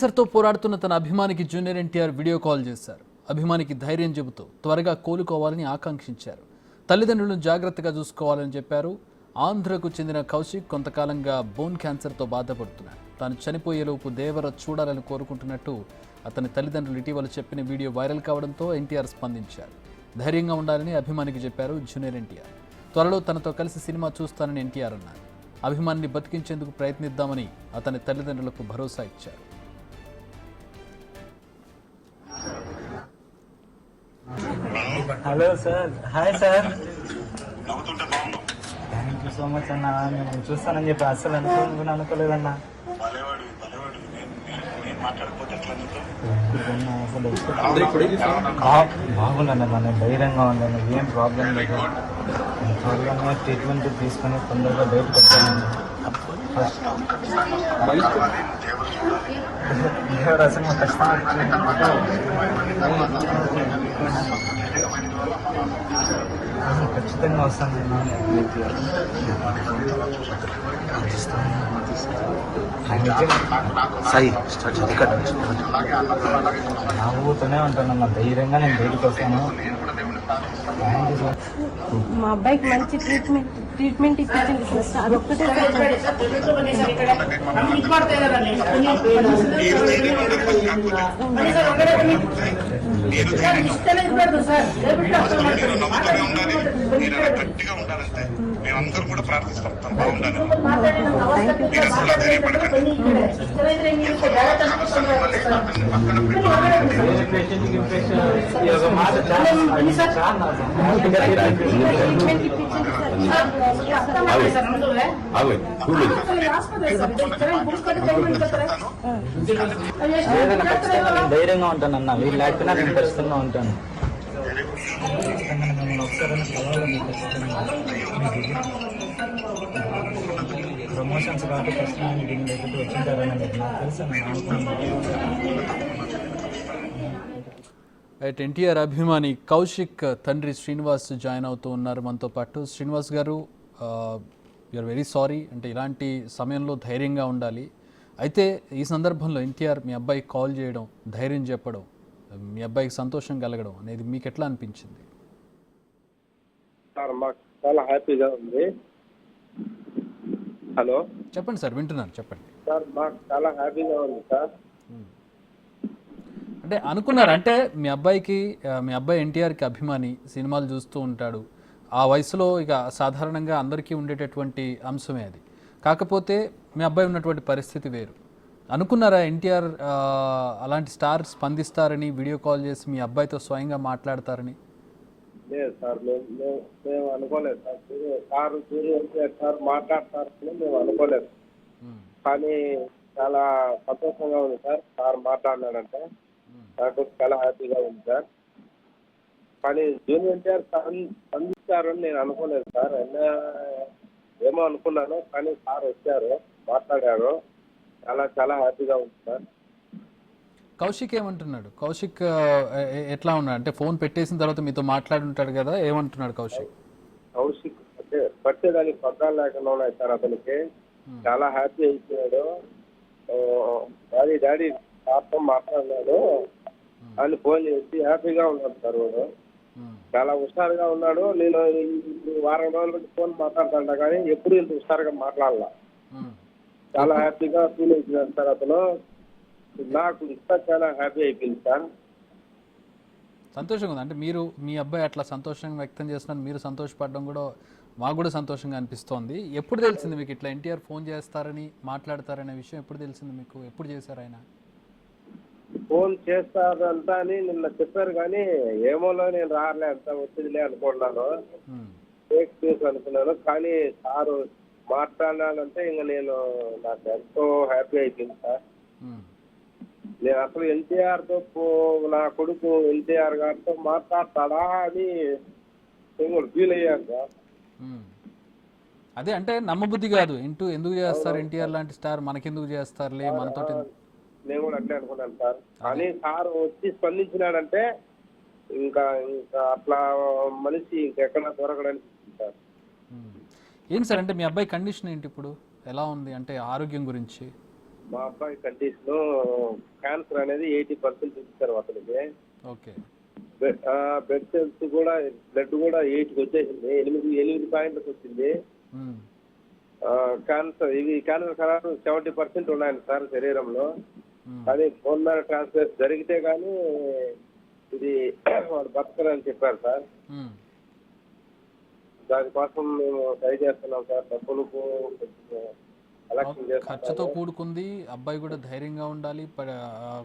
క్యాన్సర్తో పోరాడుతున్న తన అభిమానికి జూనియర్ ఎన్టీఆర్ వీడియో కాల్ చేశారు. అభిమానికి ధైర్యం చెబుతూ త్వరగా కోలుకోవాలని ఆకాంక్షించారు. తల్లిదండ్రులను జాగ్రత్తగా చూసుకోవాలని చెప్పారు. ఆంధ్రకు చెందిన కౌశిక్ కొంతకాలంగా బోన్ క్యాన్సర్తో బాధపడుతున్నాడు. తాను చనిపోయేలోపు దేవర చూడాలని కోరుకుంటున్నట్టు అతని తల్లిదండ్రులు ఇటీవల చెప్పిన వీడియో వైరల్ కావడంతో ఎన్టీఆర్ స్పందించారు. ధైర్యంగా ఉండాలని అభిమానికి చెప్పారు జూనియర్ ఎన్టీఆర్. త్వరలో తనతో కలిసి సినిమా చూస్తానని ఎన్టీఆర్ అన్నారు. అభిమానిని బతికించేందుకు ప్రయత్నిద్దామని అతని తల్లిదండ్రులకు భరోసా ఇచ్చారు. Hello sir, hi sir. Thank you so much అన్న. నేను చూస్తానని చెప్పి అస్సలు అనుకోలేదన్నా. బాగున్నాను, నేను ధైర్యంగా ఉన్నాను, ఏం ప్రాబ్లం లేదు. త్వరగానే ట్రీట్మెంట్ తీసుకొని తొందరగా బయటకు వచ్చాను. ఎవరు అసలు ఖచ్చితంగా వస్తాను. నవ్వుతూనే ఉంటాను, ధైర్యంగా నేను బయటకు వస్తాను. మా అబ్బాయికి మంచి ట్రీట్మెంట్ ఇప్పించింది సార్. అదొక్కటే మేమందరూ కూడా ప్రార్థిస్తాం బాగుండాలి. ధైర్యంగా ఉంటాను అన్న, వీళ్ళు లేకపోయినా నేను ఖచ్చితంగా ఉంటాను. ప్రమోషన్స్ కాబట్టి ఖచ్చితంగా దీని దగ్గరికి వచ్చింటారని నాకు తెలుసు. రైట్, ఎన్టీఆర్ అభిమాని కౌశిక్ తండ్రి శ్రీనివాస్ జాయిన్ అవుతూ ఉన్నారు మనతో పాటు. శ్రీనివాస్ గారు, యూఆర్ వెరీ సారీ. అంటే ఇలాంటి సమయంలో ధైర్యంగా ఉండాలి. అయితే ఈ సందర్భంలో ఎన్టీఆర్ మీ అబ్బాయికి కాల్ చేయడం, ధైర్యం చెప్పడం, మీ అబ్బాయికి సంతోషం కలగడం అనేది మీకు ఎట్లా అనిపించింది? సార్ మాకు చాలా హ్యాపీగా ఉంది. హలో, చెప్పండి సార్, వింటున్నాను, చెప్పండి సార్. మాకు చాలా హ్యాపీగా ఉంది సార్. అంటే అనుకున్నారు, అంటే మీ అబ్బాయి ఎన్టీఆర్కి అభిమాని, సినిమాలు చూస్తూ ఉంటాడు. ఆ వయసులో ఇక సాధారణంగా అందరికీ ఉండేటటువంటి అంశమే అది. కాకపోతే మీ అబ్బాయి ఉన్నటువంటి పరిస్థితి వేరు. అనుకున్నారా ఎన్టీఆర్ అలాంటి స్టార్ స్పందిస్తారని, వీడియో కాల్ చేసి మీ అబ్బాయితో స్వయంగా మాట్లాడతారని? లేదు సార్, మేము అనుకోలేదు సార్. సార్ మాట్లాడతారని మేము అనుకోలేదు. కానీ చాలా సంతోషంగా ఉంది సార్. సార్ మాట్లాడినాడంటే నాకు చాలా హ్యాపీగా ఉంది సార్. కానీ జూనియర్ ఎన్టీఆర్ స్పందిస్తారని నేను అనుకోలేదు సార్. ఏమో అనుకున్నాను, కానీ సార్ వచ్చారు, మాట్లాడారు. చాలా చాలా హ్యాపీగా ఉంది సార్. కౌశిక్ ఏమంటున్నాడు? కౌశిక్ ఎట్లా ఉన్నాడు? అంటే ఫోన్ పెట్టేసిన తర్వాత మీతో మాట్లాడి ఉంటాడు కదా, ఏమంటున్నాడు కౌశిక్? కౌశిక్ అంటే పట్టేదానికి పత్రాలు లేకుండా ఉన్నాయి సార్. అతనికి చాలా హ్యాపీ అయిపోయాడు. డాడీ సార్తో మాట్లాడినాడు అని ఫోన్ చేసి హ్యాపీగా ఉన్నాడు సార్. వాడు చాలా హుషారుగా ఉన్నాడు. నేను వారం రోజుల నుంచి ఫోన్ మాట్లాడుతుంటా కానీ ఎప్పుడు ఇంత హుషారుగా మాట్లాడాల. చాలా హ్యాపీగా ఫీల్ అవుతున్నాడు సార్ అతను. నాకు ఇంకా చాలా హ్యాపీ అయిపోయింది సార్. సంతోషంగా ఉంది. అంటే మీరు మీ అబ్బాయి అట్లా సంతోషంగా వ్యక్తం చేస్తున్నారు, మీరు సంతోషపడడం కూడా మాకు కూడా సంతోషంగా అనిపిస్తోంది. ఎప్పుడు తెలిసింది మీకు ఇట్లా ఎన్టీఆర్ ఫోన్ చేస్తారని, మాట్లాడతారనే విషయం ఎప్పుడు తెలిసింది మీకు? ఎప్పుడు చేశారు ఆయన ఫోన్? చేస్తారంతా అని నిన్న చెప్పారు కానీ ఏమోలో నేను రాలే, అంత వచ్చిందిలే అనుకున్నాను, ఫేక్ న్యూస్ అనుకున్నాను. కానీ సారు మాట్లాడాలంటే ఇంకా నాకు ఎంతో హ్యాపీ అయిపోయింది సార్. నేను అసలు ఎన్టీఆర్తో నా కొడుకు ఎన్టీఆర్ గారితో మాట్లాడతాడా అని ఫీల్ అయ్యాను సార్. అదే, అంటే నమ్మబుద్ధి కాదు. ఎందుకు చేస్తారు ఎన్టీఆర్ లాంటి స్టార్ మనకెందుకు చేస్తారులే, మనతో. నేను కూడా అట్లే అనుకున్నాను సార్. కానీ సార్ వచ్చి స్పందించినాడంటే ఇంకా అట్లా మనిషి ఇంకెక్కడ దొరకడానికి సార్. ఏంటి సార్, అంటే మీ అబ్బాయి కండిషన్ ఏంటి ఇప్పుడు, ఎలా ఉంది అంటే ఆరోగ్యం గురించి? మా అబ్బాయి కండిషన్ క్యాన్సర్ అనేది 80% చూపించారు అతనికి. ఓకే. బ్లడ్ సెల్స్ కూడా బ్లడ్ కూడా 8కి వచ్చేసింది, 8 పాయింట్లకు వచ్చింది. క్యాన్సర్ కణాలు 70% ఉన్నాయండి సార్ శరీరంలో. కానీ బోన్ మ్యారో ట్రాన్స్ప్లాంట్ జరిగితే కానీ ఇది వాడు బతకరని చెప్పారు సార్. దానికోసం మేము ట్రై చేస్తున్నాం సార్. డబ్బులు ఖర్చుతో కూడుకుంది. అబ్బాయి కూడా ధైర్యంగా ఉండాలి.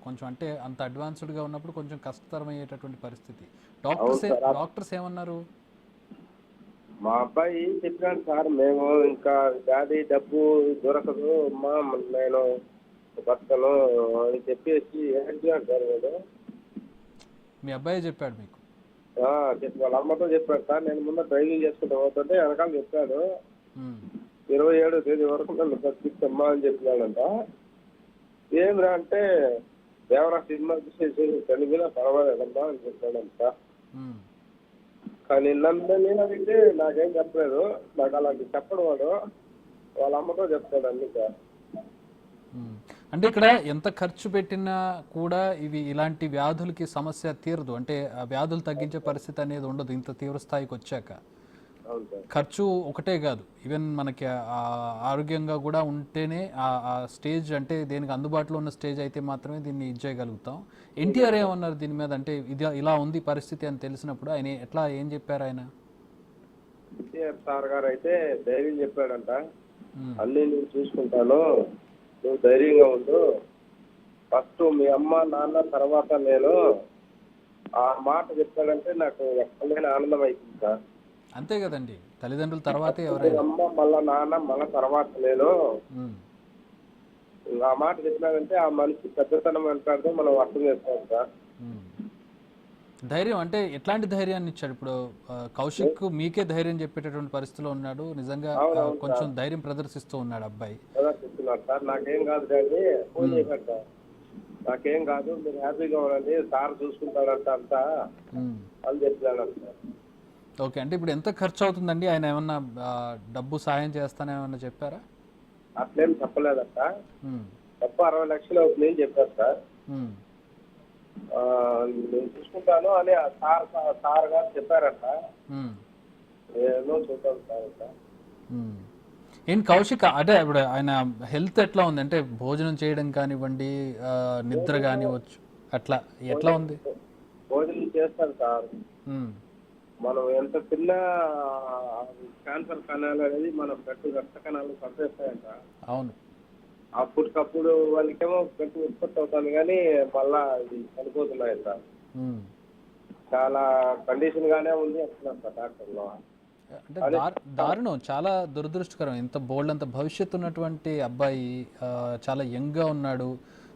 కొంచెం అంటే అంత అడ్వాన్స్డ్గా ఉన్నప్పుడు కొంచెం కష్టతరమయ్యేటటువంటి పరిస్థితి. డాక్టర్స్ ఏమన్నారు? మా అబ్బాయి చెప్పాడు సార్, మేము ఇంకా డాడీ డబ్బు దొరకదు అమ్మా, నేను బతకను అని చెప్పేసి ఏడ్చాడు సార్. వాడు మీ అబ్బాయి చెప్పాడు మీకు? వాళ్ళ అమ్మతో చెప్పాడు సార్. నేను ముందు డ్రైవింగ్ చేసుకుంటూ పోతుంటే వెనకాల చెప్పాడు 27వ తేదీ వరకు నన్ను బతికిచ్చమ్మా అని చెప్పినాడంట. ఏమిరా అంటే దేవరా సినిమా చూసేసి తల్లి మీద పర్వాలేదమ్మా అని చెప్పాడంట. కానీ నేను అడిగితే నాకేం చెప్పలేదు. నాకు అలాంటి చెప్పడు వాడు, వాళ్ళ అమ్మతో చెప్తాడు అన్ని సార్. అంటే ఇక్కడ ఎంత ఖర్చు పెట్టినా కూడా ఇలాంటి వ్యాధులకి సమస్య తీరదు. అంటే ఆ వ్యాధులు తగ్గించే పరిస్థితి అనేది ఉండదు ఇంత తీవ్ర స్థాయికి వచ్చాక. ఖర్చు ఒకటే కాదు, ఈవెన్ మనకి ఆరోగ్యంగా కూడా ఉంటేనే ఆ స్టేజ్, అంటే దేనికి అందుబాటులో ఉన్న స్టేజ్ అయితే మాత్రమే దీన్ని ఇచ్చేయగలుగుతాం. ఎన్టీఆర్ ఏమన్నారు దీని మీద? అంటే ఇది ఇలా ఉంది పరిస్థితి అని తెలిసినప్పుడు ఆయన ఏం చెప్పారు? ఆయన ఎన్టీఆర్ సార్ గారు అయితే ధైర్యం చెప్పాడంట. అన్ని నేను చూసుకుంటాను, నువ్వు ధైర్యంగా ఉండు, ఫస్ట్ మీ అమ్మ నాన్న తర్వాత నేను. ఆ మాట చెప్పాడంటే నాకు ఎక్కడైనా ఆనందం అవుతుంది సార్. అంతే కదండి, తల్లిదండ్రుల తర్వాతే ఎవరైనా. అమ్మ మళ్ళా నాన్న మళ్ళా తర్వాత నేను. ఆ మాట చెప్పినాడంటే ఆ మనిషి పెద్దతనం అంటాడో మనం అర్థం చేసుకోవాలి సార్. ధైర్యం అంటే ఎట్లాంటి ధైర్యాన్ని ఇచ్చాడు? ఇప్పుడు కౌశిక్ మీకే ధైర్యం చెప్పేటటువంటి పరిస్థితిలో ఉన్నాడు. నిజంగా కొంచెం ధైర్యం ప్రదర్శిస్తూ ఉన్నాడు అబ్బాయి. ప్రదర్శిస్తున్నాడు సార్. నాకేం కాదు డాడీ, ఫోన్ చేశాడు సార్. నాకేం కాదు, మీరు హ్యాపీగా ఉండండి, సార్ చూసుకుంటాడంట అంతా అని చెప్పినాడు సార్. ఓకే. అంటే ఇప్పుడు ఎంత ఖర్చు అవుతుందండి? ఆయన ఏమన్నా డబ్బు సాయం చేస్తానేమన్నా చెప్పారా? అట్లేం చెప్పలేదంట. తప్ప 60 లక్షలు అవుతుంది అని చెప్పారు సార్. నేను చూసుకుంటాను అని సార్ గారు చెప్పారంట. ఏదో చూద్దాం సార్. ఏంటి కౌశిక్, అంటే ఇప్పుడు ఆయన హెల్త్ ఎట్లా ఉంది? అంటే భోజనం చేయడం కానివ్వండి, నిద్ర కానివచ్చు, అట్లా ఎట్లా ఉంది? భోజనం చేస్తాను సార్. మనం ఎంత తిన్నా క్యాన్సర్ కణాలు అనేది మన రక్త కణాలు చంపేస్తాయంట. అవును. అప్పటికప్పుడు వాళ్ళకేమో గట్టి ఉత్పత్తి అవుతాను కానీ మళ్ళా ఇది చనిపోతున్నాయి సార్. చాలా కండిషన్ గానే ఉంది అంటున్నారు సార్ డాక్టర్లు. అంటే దారుణం, చాలా దురదృష్టకరం. ఇంత బోల్డ్ అంత భవిష్యత్తు ఉన్నటువంటి అబ్బాయి, చాలా యంగ్గా ఉన్నాడు,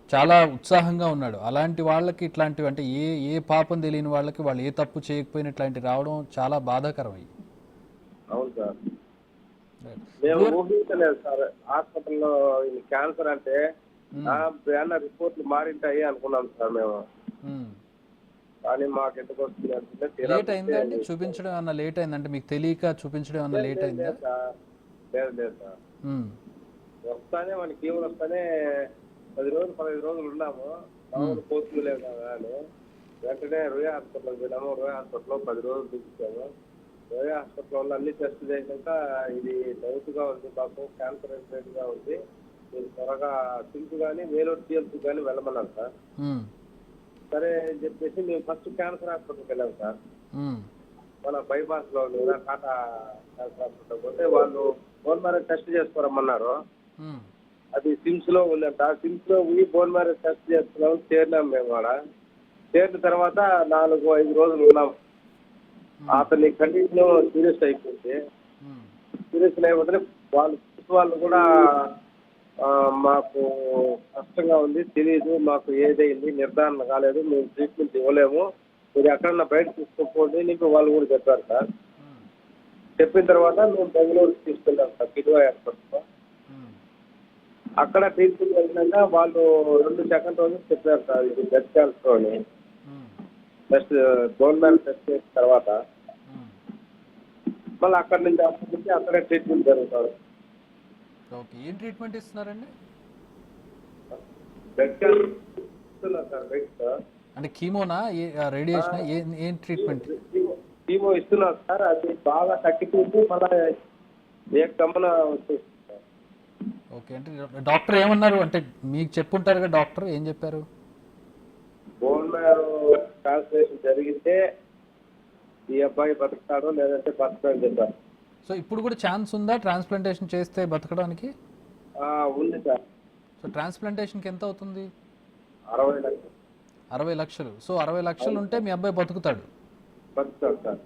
చాలా ఉత్సాహంగా ఉన్నాడు. అలాంటి వాళ్ళకి ఇట్లాంటివి, అంటే ఏ పాపం తెలియని వాళ్ళకి, వాళ్ళు ఏ తప్పు చేయకపోయినా ఇట్లాంటివి రావడం చాలా బాధాకరం. అవును సార్. మేము ఊహించలేదు సార్ హాస్పిటల్లో క్యాన్సర్ అంటే. రిపోర్ట్లు మారింటాయి అనుకున్నాం సార్ మేము. కానీ మాకు ఎందుకు వస్తుంది అంటే లేట్ అయిందండి చూపించడం ఏమన్నా? లేట్ అయిందంటే మీకు తెలియక చూపించడం ఏమన్నా లేట్ అయిందా? లేదు సార్. వస్తానే మనకి ఫీవర్ వస్తానే 15 రోజులు ఉన్నాము. పోతుంది లేదు కదా అని వెంటనే రోయా హాస్పిటల్కి వెళ్ళాము. రోయా హాస్పిటల్లో 10 రోజులు చూపించాము. రోయా హాస్పిటల్ వల్ల అన్ని టెస్ట్ చేసినాక ఇది డౌట్గా ఉంది, మాకు క్యాన్సర్ గా ఉంది, మీరు త్వరగా సింక్ కానీ వేలూరు టీఎల్సీ కానీ వెళ్ళమన్నారు సార్. సరే అని చెప్పేసి మేము ఫస్ట్ క్యాన్సర్ హాస్పిటల్కి వెళ్ళాము సార్. మన బైపాస్ లో టాటా క్యాన్సర్ హాస్పిటల్ పోతే వాళ్ళు బోన్ మ్యారో టెస్ట్ చేసుకోరమ్మన్నారు. అది సిమ్స్ లో ఉందంట. సిమ్స్ లో బోన్ మ్యారో టెస్ట్ చేస్తున్నాము. చేరినాం మేము కూడా. చేరిన తర్వాత 4-5 రోజులు ఉన్నాం. అతని కండిషన్ సీరియస్ అయిపోయింది. సీరియస్ అయిపోతే వాళ్ళు కూడా మాకు కష్టంగా ఉంది, తెలియదు, మాకు ఏదైంది నిర్ధారణ కాలేదు, మేము ట్రీట్మెంట్ ఇవ్వలేము, మీరు ఎక్కడన్నా బయట తీసుకోకపోండి నీకు వాళ్ళు కూడా చెప్పారు సార్. చెప్పిన తర్వాత మేము బెంగళూరుకి తీసుకెళ్ళాం సార్, కిడ్వా హాస్పిటల్లో. అక్కడ ట్రీట్మెంట్ అయినాక వాళ్ళు 2 సెకండ్ రోజులు చెప్పారు సార్ ఇది బ్లడ్ క్యాన్సర్ అని. టెస్ట్ బోన్ మ్యారో టెస్ట్ చేసిన తర్వాత మళ్ళీ అక్కడి నుంచి అక్కడే ట్రీట్మెంట్ జరుగుతుంది. ఓకే. ఏం ట్రీట్మెంట్ ఇస్తున్నారండి? Blood cancer sir bed. అంటే కీమోనా, రేడియేషనా, ఏం ట్రీట్మెంట్? కీమో ఇస్తున్నారు సార్, అది బాగా తగ్గిపోతే మళ్ళీ గమన వచ్చేస్తుంది సార్. ఓకే, అంటే డాక్టర్ ఏమన్నారు? అంటే మీకు చెప్పుంటారు కదా, డాక్టర్ ఏం చెప్పారు? బోన్ మ్యారో ట్రాన్స్ప్లాంటేషన్ జరిగితే ఈ అబ్బాయి బతుకుతాడు, లేదంటే బతకని చెప్పారు. సో ఇప్పుడు కూడా ఛాన్స్ ఉందా ట్రాన్స్ప్లాంటేషన్ చేస్తే బతకడానికి? ఉంది సార్. సో ట్రాన్స్ప్లాంటేషన్కి ఎంత అవుతుంది? 60 లక్షలు. 60 లక్షలు. సో 60 లక్షలు ఉంటే మీ అబ్బాయి బతుకుతాడు సార్.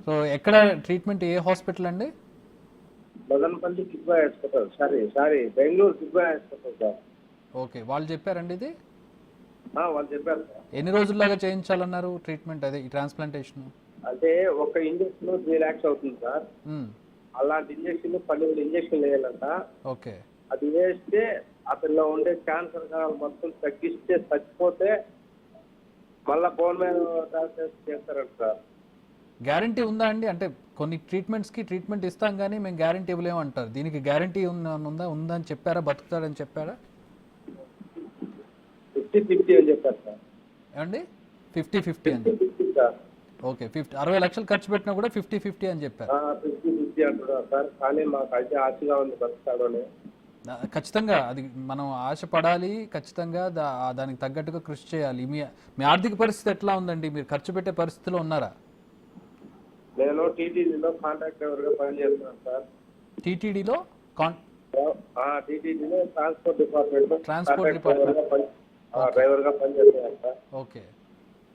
సో ఎక్కడ ట్రీట్మెంట్, ఏ హాస్పిటల్ అండి? మదనపల్లి కిడ్బాయ్ హాస్పిటల్. సారీ బెంగళూరు కిడ్బాయ్ హాస్పిటల్ సార్. ఓకే, వాళ్ళు చెప్పారండి ఇది? వాళ్ళు చెప్పారు సార్. ఎన్ని రోజుల్లాగా చేయించాలన్నారు ట్రీట్మెంట్, అదే ఈ ట్రాన్స్ప్లాంటేషన్? అంటే ఒక ఇంజక్షన్ 3 lakhs అవుతుంది సార్. అలాంటి ఇంజక్షన్ 12 ఇంజక్షన్లు వేయాలంట. ఓకే, అది వేస్తే అతనిలో ఉండే క్యాన్సర్ కణాలు మొత్తం తగ్గిస్తే చచ్చిపోతే మళ్ళా బోన్ మ్యారో ట్రాన్స్ప్లాంట్ చేస్తారంట సార్. గ్యారంటీ ఉందా అండి? అంటే కొన్ని ట్రీట్మెంట్స్కి ట్రీట్మెంట్ ఇస్తాం కానీ మేము గ్యారంటీ ఇవ్వలేము అంటారు. దీనికి గ్యారంటీ ఉందని చెప్పారా? బతుకుతాడని చెప్పారా? 50-50 అని చెప్పారు సార్. ఏమండి? 50-50 అని? 50-50 సార్. ఓకే, 60 లక్షలు ఖర్చు పెట్టినా కూడా 50-50 అని చెప్పారు. 50-50 అంటున్నారు సార్. కానీ మాకు అయితే ఆశగా ఉంది బతుకుతాడు అని. ఖచ్చితంగా అది మనం ఆశపడాలి, ఖచ్చితంగా దానికి తగ్గట్టుగా కృషి చేయాలి. మీ ఆర్థిక పరిస్థితి ఎట్లా ఉందండి? మీరు ఖర్చు పెట్టే పరిస్థితిలో ఉన్నారా? నేను టీటీడీలో కాంట్రాక్ట్ డ్రైవర్గా పనిచేస్తున్నాను సార్. టీటీడీలో టీటీడీలో ట్రాన్స్పోర్ట్ డిపార్ట్మెంట్లో డిపార్ట్మెంట్ డ్రైవర్గా పనిచేస్తున్నాను సార్. ఓకే,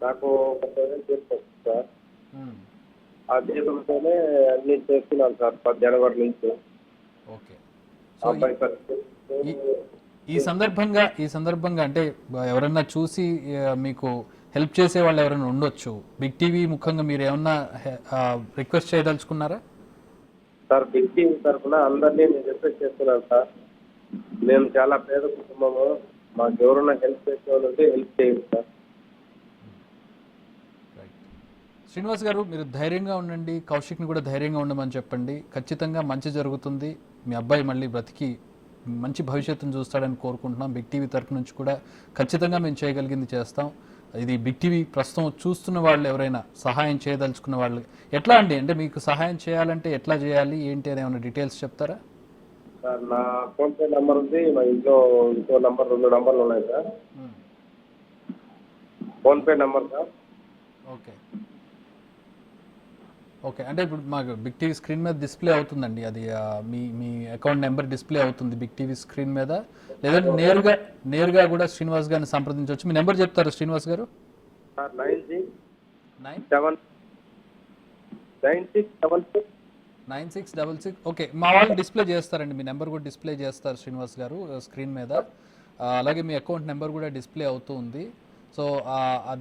నాకు 10,000 జీతం సార్. ఆ జీతంతోనే అన్ని చేస్తున్నాను సార్ జనవరి నుంచి. ఓకే. అబ్బాయి ఈ సందర్భంగా అంటే ఎవరన్నా చూసి మీకు హెల్ప్ చేసే వాళ్ళు ఎవరైనా ఉండొచ్చు. బిగ్ టీవీ ముఖ్యంగా మీరు ఏమన్నా రిక్వెస్ట్ చేయదలుచుకున్నారా? సార్ బిగ్ టీవీ తరఫున అందరినీ నేను రిక్వెస్ట్ చేస్తున్నాను సార్. మేము చాలా పేద కుటుంబము, మాకు ఎవరైనా హెల్ప్ చేసే వాళ్ళు ఉంటే హెల్ప్ చేయండి సార్. శ్రీనివాస్ గారు, మీరు ధైర్యంగా ఉండండి. కౌశిక్ని కూడా ధైర్యంగా ఉండమని చెప్పండి. ఖచ్చితంగా మంచి జరుగుతుంది. మీ అబ్బాయి మళ్ళీ బ్రతికి మంచి భవిష్యత్తును చూస్తాడని కోరుకుంటున్నాం. బిగ్ టీవీ తరఫు నుంచి కూడా ఖచ్చితంగా మేము చేయగలిగింది చేస్తాం. ఇది బిగ్ టీవీ ప్రస్తుతం చూస్తున్న వాళ్ళు ఎవరైనా సహాయం చేయదలుచుకున్న వాళ్ళు ఎట్లా అండి? అంటే మీకు సహాయం చేయాలంటే ఎట్లా చేయాలి, ఏంటి అని ఏమైనా డీటెయిల్స్ చెప్తారా? సార్ నా ఫోన్పే నెంబర్ ఉంది, మా ఇంట్లో ఇంకో నంబర్ 2 నంబర్లు ఉన్నాయి sir. PhonePe number sir. Okay, okay. అంటే ఇప్పుడు మాకు బిగ్ టీవీ స్క్రీన్ మీద డిస్ప్లే అవుతుందండి, అది మీ అకౌంట్ నెంబర్ డిస్ప్లే అవుతుంది బిగ్ టీవీ స్క్రీన్ మీద. లేదంటే నేరుగా కూడా శ్రీనివాస్ గారిని సంప్రదించవచ్చు. మీ నెంబర్ చెప్తారు శ్రీనివాస్ గారు? 9666. ఓకే, మా వాళ్ళు డిస్ప్లే చేస్తారండి, మీ నెంబర్ కూడా డిస్ప్లే చేస్తారు శ్రీనివాస్ గారు స్క్రీన్ మీద. అలాగే మీ అకౌంట్ నెంబర్ కూడా డిస్ప్లే అవుతూ ఉంది. సో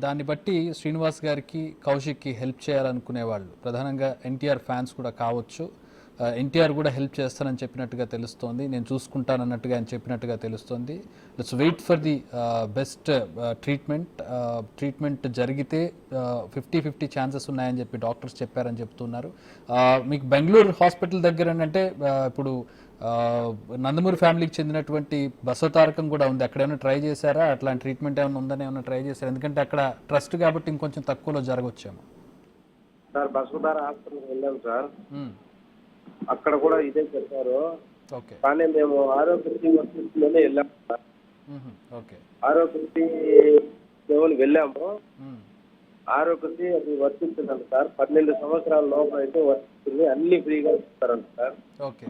దాన్ని బట్టి శ్రీనివాస్ గారికి, కౌశిక్కి హెల్ప్ చేయాలనుకునే వాళ్ళు, ప్రధానంగా ఎన్టీఆర్ ఫ్యాన్స్ కూడా కావచ్చు. ఎన్టీఆర్ కూడా హెల్ప్ చేస్తానని చెప్పినట్టుగా తెలుస్తోంది, నేను చూసుకుంటానన్నట్టుగా ఆయన చెప్పినట్టుగా తెలుస్తోంది. Let's wait for the best treatment జరిగితే 50-50 ఛాన్సెస్ ఉన్నాయని చెప్పి డాక్టర్స్ చెప్పారని చెప్తున్నారు. మీకు బెంగళూరు హాస్పిటల్ దగ్గర అంటే ఇప్పుడు నందమూరి ఫ్యామిలీకి చెందినటువంటి బసవతారకం కూడా ఉంది, అక్కడ ఏమైనా ట్రై చేశారా? అట్లాంటి ట్రీట్మెంట్ ఏమైనా ఉందని ఏమైనా ట్రై చేశారు? ఎందుకంటే అక్కడ ట్రస్ట్ కాబట్టి ఇంకొంచెం తక్కువలో జరగవచ్చేమో. సార్ బసవతార హాస్పిటల్కి వెళ్ళాం సార్, అక్కడ కూడా ఇదే చెప్పారు. ఓకే, కానీ మేము ఆరోగ్యశ్రీ వర్తిస్తుందని వెళ్ళాము సార్. ఓకే, ఆరోగ్యశ్రీ సేవలు వెళ్ళాము. ఆరోగ్యశ్రీ అది వర్తించదండి సార్. 12 సంవత్సరాల లోపల అయితే వర్తిస్తుంది, అన్ని ఫ్రీగా ఇస్తారంట సార్. ఓకే.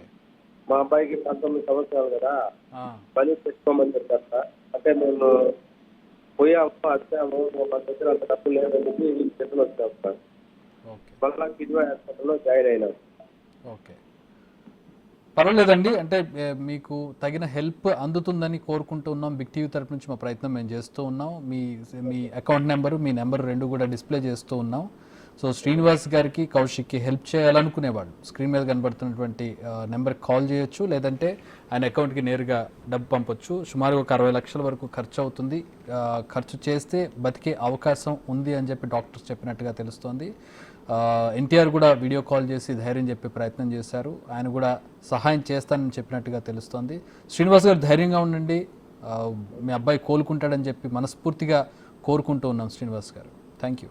మా అబ్బాయికి 19 సంవత్సరాలు కదా, పని పెట్టుకోమని చెప్పారు సార్. అంటే మేము పోయాము, వచ్చాము, మా దగ్గర అంత డబ్బులు లేదని చెప్పి వీళ్ళు చెప్పిన వచ్చాము సార్. మళ్ళా కిడ్వాయ్ హాస్పిటల్లో జాయిన్ అయినాం. ఓకే, పర్వాలేదండి. అంటే మీకు తగిన హెల్ప్ అందుతుందని కోరుకుంటూ ఉన్నాం. బిగ్ టీవీ తరపు నుంచి మా ప్రయత్నం మేము చేస్తూ ఉన్నాం. మీ అకౌంట్ నెంబరు, మీ నెంబర్ 2 కూడా డిస్ప్లే చేస్తూ ఉన్నాం. సో శ్రీనివాస్ గారికి, కౌశిక్కి హెల్ప్ చేయాలనుకునేవాళ్ళు స్క్రీన్ మీద కనబడుతున్నటువంటి నెంబర్కి కాల్ చేయొచ్చు, లేదంటే ఆయన అకౌంట్కి నేరుగా డబ్బు పంపొచ్చు. సుమారు ఒక 60 లక్షల వరకు ఖర్చు అవుతుంది. ఖర్చు చేస్తే బతికే అవకాశం ఉంది అని చెప్పి డాక్టర్స్ చెప్పినట్టుగా తెలుస్తోంది. ఎన్టీఆర్ కూడా వీడియో కాల్ చేసి ధైర్యం చెప్పే ప్రయత్నం చేశారు, ఆయన కూడా సహాయం చేస్తానని చెప్పినట్టుగా తెలుస్తోంది. శ్రీనివాస్ గారు ధైర్యంగా ఉండండి, మీ అబ్బాయి కోలుకుంటాడని చెప్పి మనస్ఫూర్తిగా కోరుకుంటూ ఉన్నాం శ్రీనివాస్ గారు. Thank you.